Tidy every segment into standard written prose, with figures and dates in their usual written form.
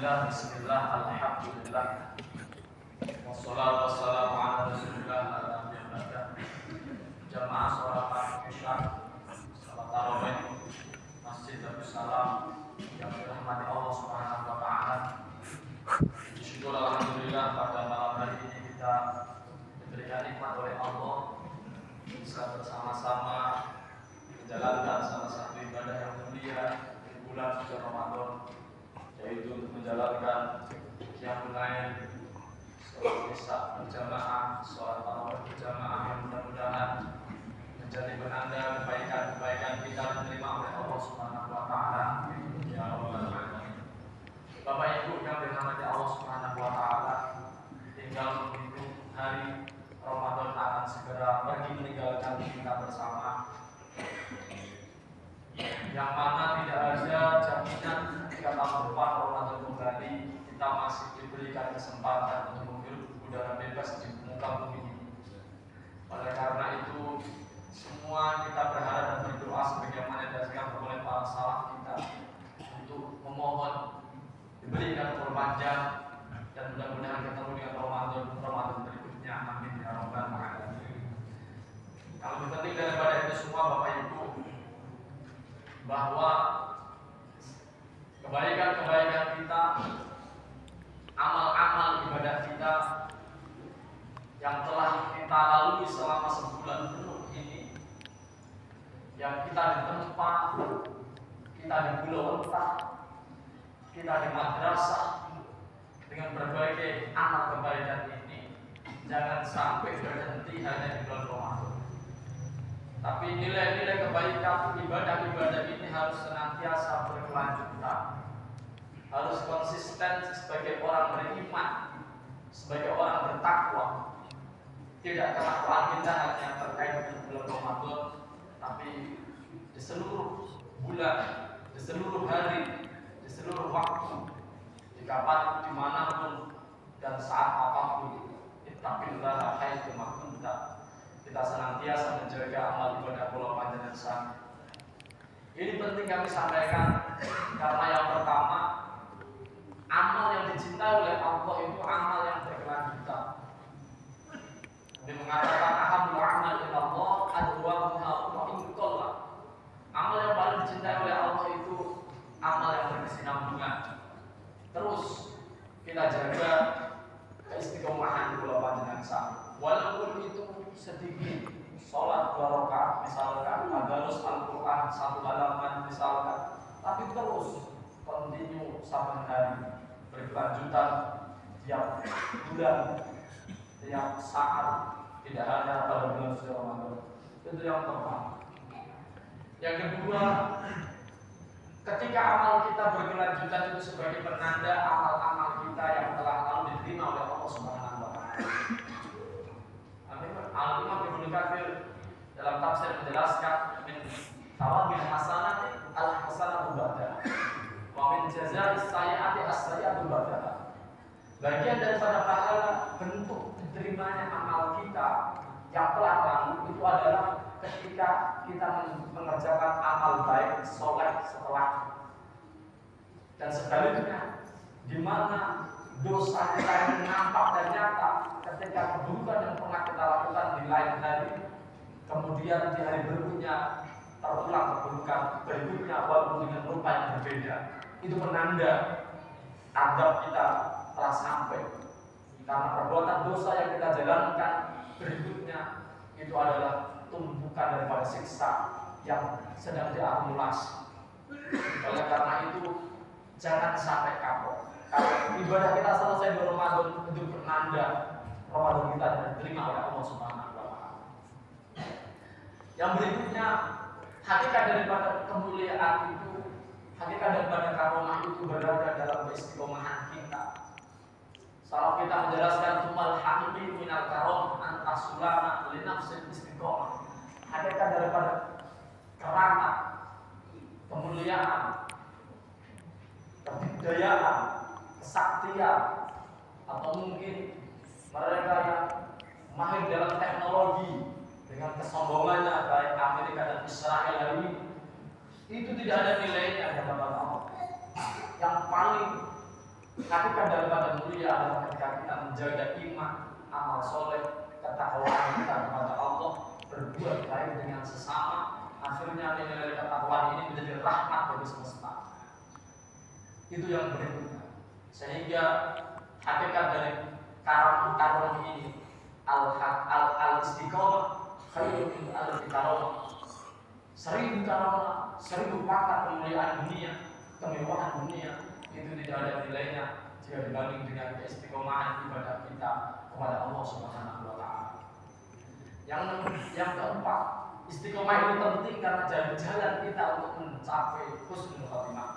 Bismillah, alhamdulillah. Wassalatu wassalamu ala rasulillah jamaah sholat isya, sholat tarawih, Masjid Darussalam yang dirahmati Allah Subhanahu wa taala. Syukur alhamdulillah pada malam hari ini kita diberikan nikmat oleh Allah bisa bersama-sama menjalankan salah satu ibadah yang mulia di bulan suci Ramadan, yaitu untuk menjalankan qiyamul lail, sholat isya berjamaah, sholat tarawih berjamaah yang mudah-mudahan menjadi penanda kebaikan-kebaikan kita diterima oleh Allah Subhanahu wa taala. Ya Rabbal alamin. Bapak Ibu yang dirahmati Allah Subhanahu wa taala, tinggal menghitung hari Ramadan akan segera pergi meninggalkan kita bersama, yang mana tidak ada jaminan ketika tahun depan Ramadan kembali kita masih diberikan kesempatan untuk menghirup udara bebas di muka bumi ini. Oleh karena itu, semua kita berharap dan berdoa sebagaimana diajarkan oleh para salaf kita untuk memohon diberikan umur panjang dan mudah-mudahan ketemu dengan Ramadan berikutnya. Amin ya rabbal alamin. Kalau lebih penting daripada itu semua, Bapak Ibu, bahwa kebaikan-kebaikan kita, amal-amal ibadah kita yang telah kita lalui selama sebulan penuh ini, yang kita ditempa, kita di Pulau Entah, kita di madrasah, dengan berbagai amal kebaikan ini, jangan sampai berhenti hanya di bulan Ramadan. Tapi nilai-nilai kebaikan ibadah-ibadah ini harus senantiasa berkelanjutan, harus konsisten sebagai orang beriman, sebagai orang bertakwa. Tidak ketakwaan kita hanya terkait dengan bulan Ramadan, tapi di seluruh bulan, di seluruh hari, di seluruh waktu, di kapan, dimanapun, dan saat apapun. Ittaqillaha haitsu ma kunta. Kita senantiasa menjaga amal ibadah bulan panjang sana. Ini penting kami sampaikan karena yang pertama, amal yang dicintai oleh Allah itu amal yang berkelanjutan. Dia mengatakan ahabul amal ila Allah adwamuha wa in qalla. Amal yang paling dicintai oleh Allah itu amal yang berkesinambungan. Terus kita jaga keistiqomahan di bulan panjang sana. Walaupun itu sedikit, sholat 2 rakaat misalkan, tadarus Al-Quran 1 halaman misalkan, tapi terus continue saban hari, berkelanjutan tiap bulan, tiap saat, tidak hanya pada bulan suci Ramadan. Itu yang pertama. Yang kedua, ketika amal kita berkelanjutan itu sebagai penanda amal-amal kita yang telah lalu diterima oleh Allah Subhanahu wa taala. Al-Imam Ibnu Katsir dalam tafsir menjelaskan min thawabil hasanati al-hasanatu ba'daha wa min jazaa'i sayyi'ati as-sayyi'atu ba'daha. Bagian daripada pahala bentuk diterimanya amal kita yang telah lalu itu adalah ketika kita mengerjakan amal baik soleh setelah. Dan sebaliknya, di mana dosa kita yang nampak dan nyata ketika keburukan yang pernah kita lakukan di lain hari, kemudian di hari berikutnya terulang keburukan berikutnya walaupun dengan rupa yang berbeda, itu penanda adab kita telah sampai. Karena perbuatan dosa yang kita jalankan berikutnya itu adalah tumpukan daripada siksa yang sedang diakumulasi. Oleh karena itu, jangan sampai kapok. Kalau ibadah kita selesai di Ramadan, itu penanda Ramadan kita diterima oleh Allah Subhanahu wa taala. Yang berikutnya, hakikat daripada kemuliaan itu, hakikat daripada karomah itu berada dalam keistiqomahan kita. Salaf kita menjelaskan tumal haqiqi minal karom antasulana li nafsil istiqomah. Hakikat daripada keramat, kemuliaan, kebudayaan, kesaktian, atau mungkin mereka yang mahir dalam teknologi dengan kesombongannya baik Amerika dan Israel hari ini, itu tidak ada nilainya di hadapan Allah. Yang paling Hakikat daripada mulia adalah ketika kita menjaga iman, amal soleh, ketakwaan kita kepada Allah, berbuat baik dengan sesama. Akhirnya nilai ketakwaan ini menjadi rahmat bagi semesta. Itu yang berikutnya. Sehingga hakikat dari karam ini al-istiqomah khairun min alfi karamah. 1000 karamah, 1000 pangkat kemuliaan dunia, kemewahan dunia itu tidak ada nilainya jika dibanding dengan keistiqomahan ibadah kita kepada Allah Subhanahu wa taala. Yang keempat, istiqomah itu penting karena jadi jalan kita untuk mencapai husnul khatimah.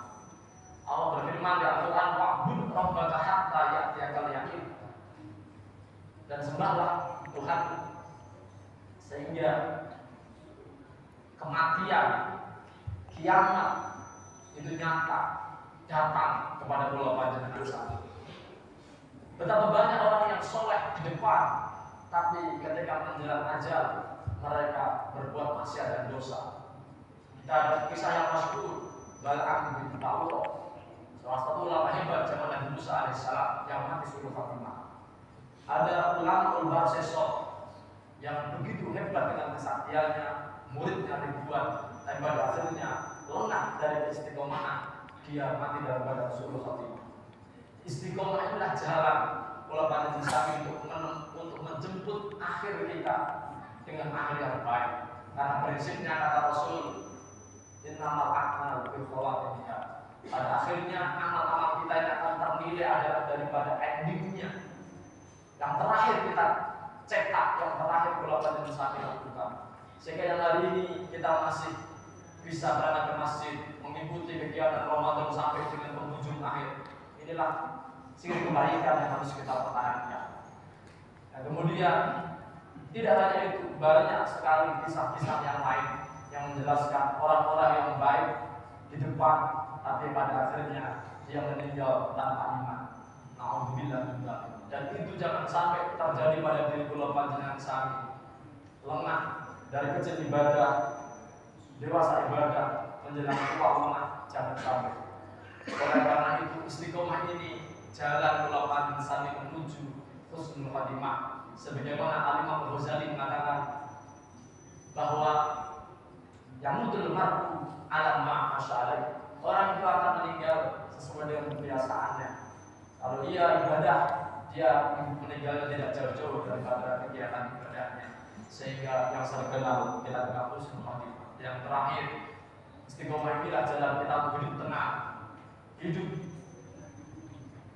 Allah berfirman di Al-Qur'an, "Wa'bud rabbaka hatta ya'tiyakal yaqin." Dan sembahlah Tuhan sehingga kematian, kiamat itu nyata datang kepada pulau panjenengan sana. Betapa banyak orang yang soleh di depan, tapi ketika menjelang ajal mereka berbuat maksiat dan dosa. Kita ada kisah yang masyhur Bal'am bin Ba'urah, salah satu ulama hebat zaman Nabi Musa alaihissalam yang mati suruh Fatimah. Ada ulama Barseso yang begitu hebat dengan kesaktiannya, muridnya ribuan, tapi pada akhirnya lengah dari istiqomahan, dia mati dalam badan suruh Fatimah. Istiqomah itulah jalan pola pandang Islam untuk menjemput akhir kita dengan akhir yang baik. Karena prinsipnya kata Rasul, innamal a'malu bil khawatimah. Pada akhirnya amal-amal kita yang akan ternilai adalah daripada endingnya. Yang terakhir kita cetak, yang terakhir pola pandang Islam lakukan. Sehingga yang hari ini kita masih bisa berangkat ke masjid, mengikuti kegiatan Ramadan sampai dengan penghujung akhir. Inilah sifat kebaikan yang harus kita pertahankan. Nah, kemudian tidak hanya itu, banyak sekali kisah-kisah yang lain yang menjelaskan orang-orang yang baik di depan, tapi pada akhirnya dia meninggal tanpa iman. Na'udzubillah. Dan itu jangan sampai terjadi pada diri kula panjenengan sami. Lengah dari kecil ibadah, dewasa ibadah, menjelang tua lemah, jangan sampai. Oleh karena itu istiqomah ini jalan kulapan sani menuju husnul khatimah. Sebagaimana Al-Imam Al-Ghazali mengatakan bahwa yang mudul mar'u ala ma asy'alai. Orang itu akan meninggal sesuai dengan kebiasaannya. Kalau ia ibadah, dia meninggalnya tidak jauh-jauh daripada kegiatan ibadahnya. Sehingga yang terkenal kita dengar husnul khatimah. Yang terakhir, istiqomah inilah jalan kita untuk hidup tenang, hidup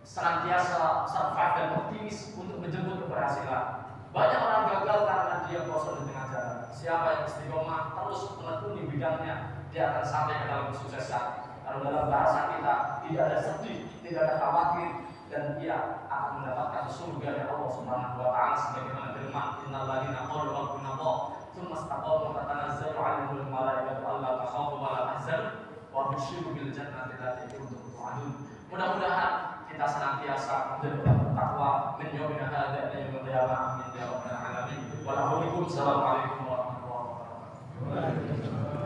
senantiasa survive dan optimis untuk menjemput keberhasilan. Banyak orang gagal karena dia bosan di tengah jalan. Siapa yang istiqomah terus menekuni bidangnya, dia akan sampai ke dalam kesuksesan. Kalau dalam bahasa kita tidak ada sedih, tidak ada khawatir, dan dia akan mendapatkan surga dari Allah Subhanahu wa taala sebagaimana firman, innal ladzina qalu rabbuna Allah tsumma istaqamu tatanazzalu 'alaihimul malaikatu alla takhafu wa la tahzanu wa basyiru bil jannati allati kuntum tu'adun. Mudah-mudahan kita senantiasa menjadi bertakwa min yaumina hadza ila yaumil qiyamah. Amin ya rabbal alamin. Wassalamualaikum warahmatullahi wabarakatuh.